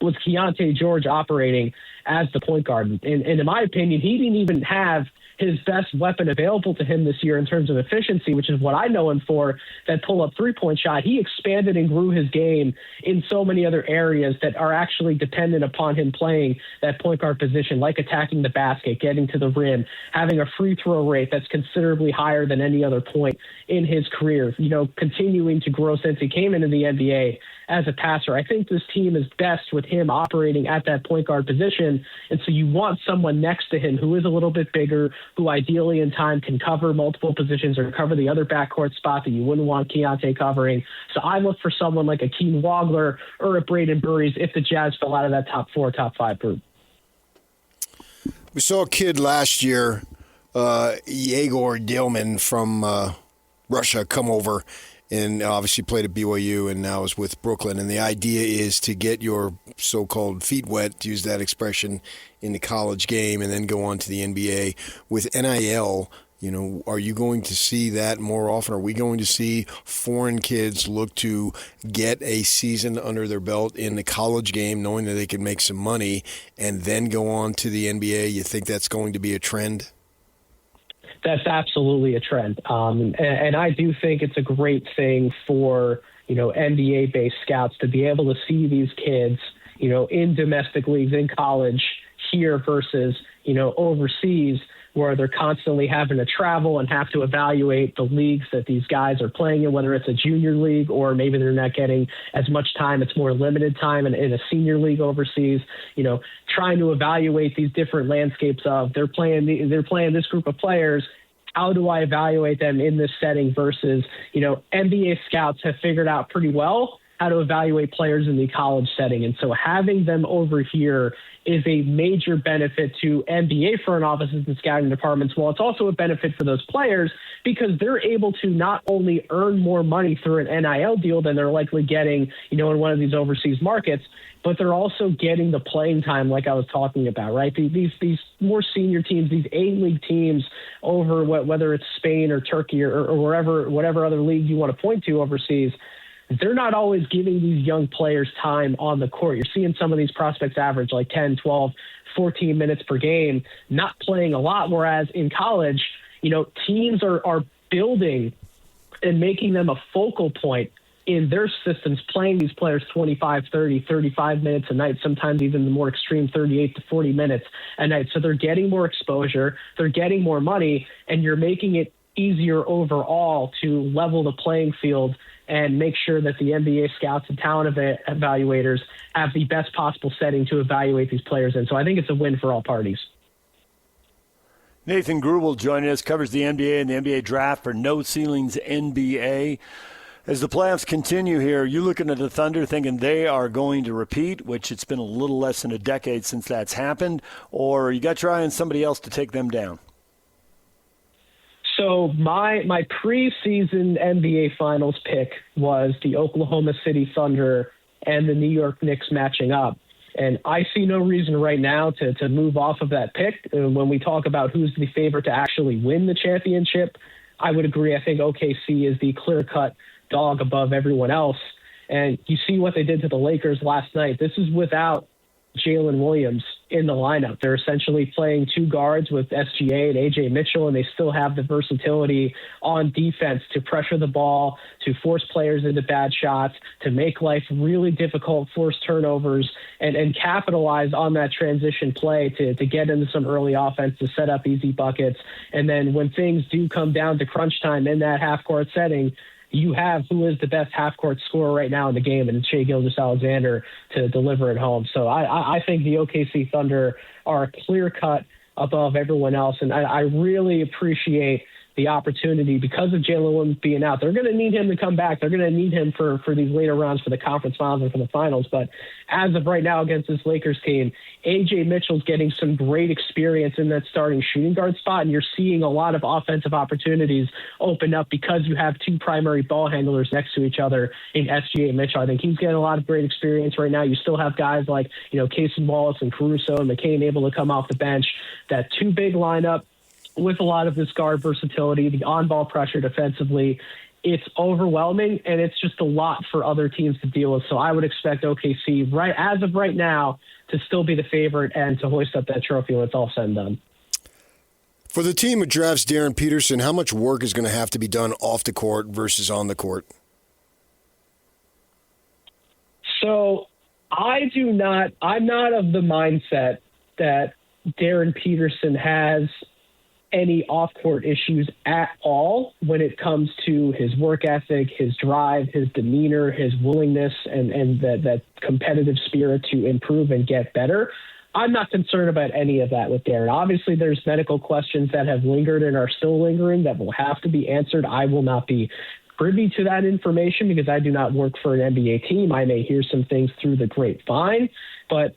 was Keontae George operating as the point guard. And in my opinion, he didn't even have his best weapon available to him this year in terms of efficiency, which is what I know him for, that pull-up three-point shot. He expanded and grew his game in so many other areas that are actually dependent upon him playing that point guard position, like attacking the basket, getting to the rim, having a free throw rate that's considerably higher than any other point in his career, continuing to grow since he came into the NBA as a passer. I think this team is best with him operating at that point guard position. And so you want someone next to him who is a little bit bigger, who ideally in time can cover multiple positions or cover the other backcourt spot that you wouldn't want Keontae covering. So I look for someone like a Keaton Wagler or a Brayden Burries if the Jazz fell out of that top 4, top 5 group. We saw a kid last year, Yegor Dillman from Russia, come over and obviously played at BYU and now is with Brooklyn. And the idea is to get your so-called feet wet, to use that expression, in the college game and then go on to the NBA. With NIL, are you going to see that more often? Are we going to see foreign kids look to get a season under their belt in the college game, knowing that they can make some money, and then go on to the NBA? You think that's going to be a trend? That's absolutely a trend. And I do think it's a great thing for, NBA-based scouts to be able to see these kids, in domestic leagues, in college here versus, overseas, where they're constantly having to travel and have to evaluate the leagues that these guys are playing in, whether it's a junior league or maybe they're not getting as much time. It's more limited time in a senior league overseas, trying to evaluate these different landscapes of they're playing this group of players. How do I evaluate them in this setting versus, NBA scouts have figured out pretty well how to evaluate players in the college setting. And so having them over here is a major benefit to NBA front offices and scouting departments. Well, it's also a benefit for those players because they're able to not only earn more money through an NIL deal than they're likely getting, in one of these overseas markets, but they're also getting the playing time like I was talking about, right? These more senior teams, these A-League teams over whether it's Spain or Turkey or whatever other league you want to point to overseas, they're not always giving these young players time on the court. You're seeing some of these prospects average like 10, 12, 14 minutes per game, not playing a lot, whereas in college, teams are building and making them a focal point in their systems, playing these players 25, 30, 35 minutes a night, sometimes even the more extreme 38 to 40 minutes a night. So they're getting more exposure, they're getting more money, and you're making it easier overall to level the playing field and make sure that the NBA scouts and talent evaluators have the best possible setting to evaluate these players in. So I think it's a win for all parties. Nathan Grubel joining us, covers the NBA and the NBA draft for No Ceilings NBA. As the playoffs continue here, you looking at the Thunder thinking they are going to repeat, which it's been a little less than a decade since that's happened, or you got trying somebody else to take them down? So my preseason NBA Finals pick was the Oklahoma City Thunder and the New York Knicks matching up. And I see no reason right now to move off of that pick. When we talk about who's the favorite to actually win the championship, I would agree. I think OKC is the clear-cut dog above everyone else. And you see what they did to the Lakers last night. This is without Jalen Williams in the lineup. They're essentially playing two guards with SGA and AJ Mitchell, and they still have the versatility on defense to pressure the ball, to force players into bad shots, to make life really difficult, force turnovers, and capitalize on that transition play to get into some early offense, to set up easy buckets. And then when things do come down to crunch time in that half-court setting, you have who is the best half-court scorer right now in the game, and it's Shai Gilgeous-Alexander to deliver at home. So I think the OKC Thunder are a clear-cut above everyone else, and I really appreciate the opportunity because of Jalen Williams being out. They're going to need him to come back. They're going to need him for these later rounds for the conference finals and for the finals. But as of right now against this Lakers team, AJ Mitchell's getting some great experience in that starting shooting guard spot, and you're seeing a lot of offensive opportunities open up because you have two primary ball handlers next to each other in SGA and Mitchell. I think he's getting a lot of great experience right now. You still have guys like, Casey Wallace and Caruso and McCain able to come off the bench. That two big lineup with a lot of this guard versatility, the on-ball pressure defensively, it's overwhelming, and it's just a lot for other teams to deal with. So I would expect OKC, as of right now, to still be the favorite and to hoist up that trophy when it's all said and done. For the team that drafts Darren Peterson, how much work is going to have to be done off the court versus on the court? So I'm not of the mindset that Darren Peterson has any off-court issues at all when it comes to his work ethic, his drive, his demeanor, his willingness, and that competitive spirit to improve and get better. I'm not concerned about any of that with Darren. Obviously, there's medical questions that have lingered and are still lingering that will have to be answered. I will not be privy to that information because I do not work for an NBA team. I may hear some things through the grapevine, but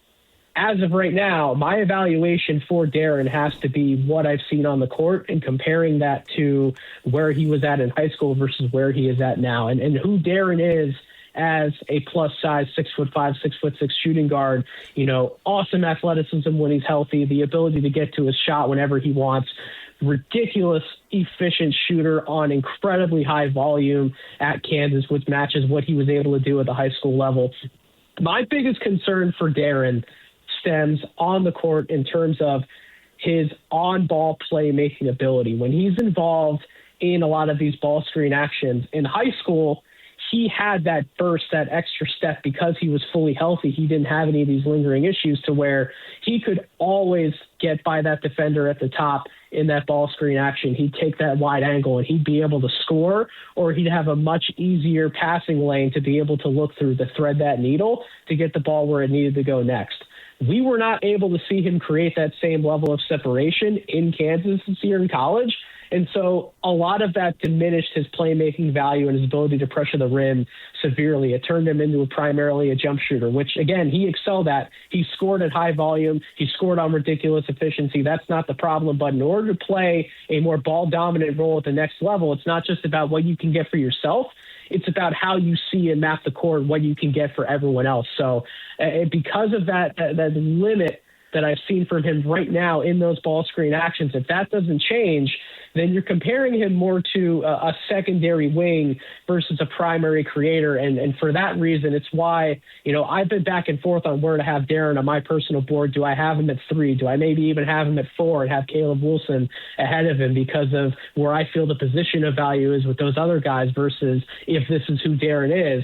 as of right now, my evaluation for Darren has to be what I've seen on the court and comparing that to where he was at in high school versus where he is at now, and who Darren is as a plus size 6'5", 6'6" shooting guard. Awesome athleticism when he's healthy, the ability to get to his shot whenever he wants, ridiculous efficient shooter on incredibly high volume at Kansas, which matches what he was able to do at the high school level. My biggest concern for Darren stems on the court in terms of his on-ball playmaking ability. When he's involved in a lot of these ball screen actions in high school, he had that burst, that extra step because he was fully healthy. He didn't have any of these lingering issues to where he could always get by that defender at the top in that ball screen action. He'd take that wide angle and he'd be able to score, or he'd have a much easier passing lane to be able to look through to thread that needle to get the ball where it needed to go next. We were not able to see him create that same level of separation in Kansas this year in college. And so a lot of that diminished his playmaking value and his ability to pressure the rim severely. It turned him into primarily a jump shooter, which, again, he excelled at. He scored at high volume. He scored on ridiculous efficiency. That's not the problem. But in order to play a more ball-dominant role at the next level, it's not just about what you can get for yourself. It's about how you see and map the court, what you can get for everyone else. So because of that limit that I've seen from him right now in those ball screen actions, if that doesn't change, then you're comparing him more to a secondary wing versus a primary creator. And for that reason, it's why, I've been back and forth on where to have Darren on my personal board. Do I have him at 3? Do I maybe even have him at 4 and have Caleb Wilson ahead of him because of where I feel the position of value is with those other guys versus if this is who Darren is,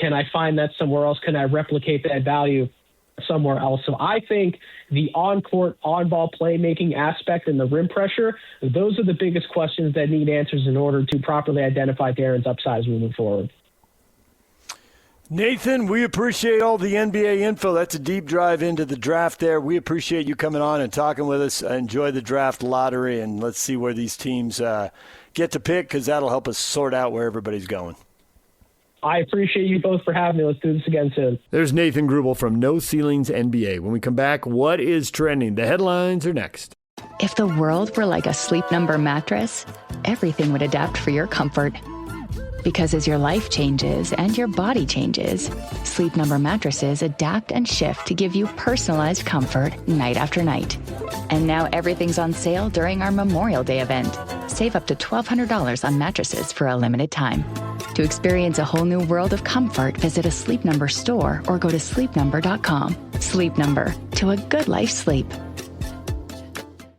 can I find that somewhere else? Can I replicate that value somewhere else? So I think the on-court, on-ball playmaking aspect and the rim pressure, those are the biggest questions that need answers in order to properly identify Darren's upside moving forward. Nathan, we appreciate all the NBA info. That's a deep dive into the draft there. We appreciate you coming on and talking with us. Enjoy the draft lottery, and let's see where these teams get to pick, because that'll help us sort out where everybody's going. I appreciate you both for having me. Let's do this again soon. There's Nathan Grubel from No Ceilings NBA. When we come back, what is trending? The headlines are next. If the world were like a Sleep Number mattress, everything would adapt for your comfort. Because as your life changes and your body changes, Sleep Number mattresses adapt and shift to give you personalized comfort night after night. And now everything's on sale during our Memorial Day event. Save up to $1,200 on mattresses for a limited time. To experience a whole new world of comfort, visit a Sleep Number store or go to sleepnumber.com. Sleep Number, to a good life sleep.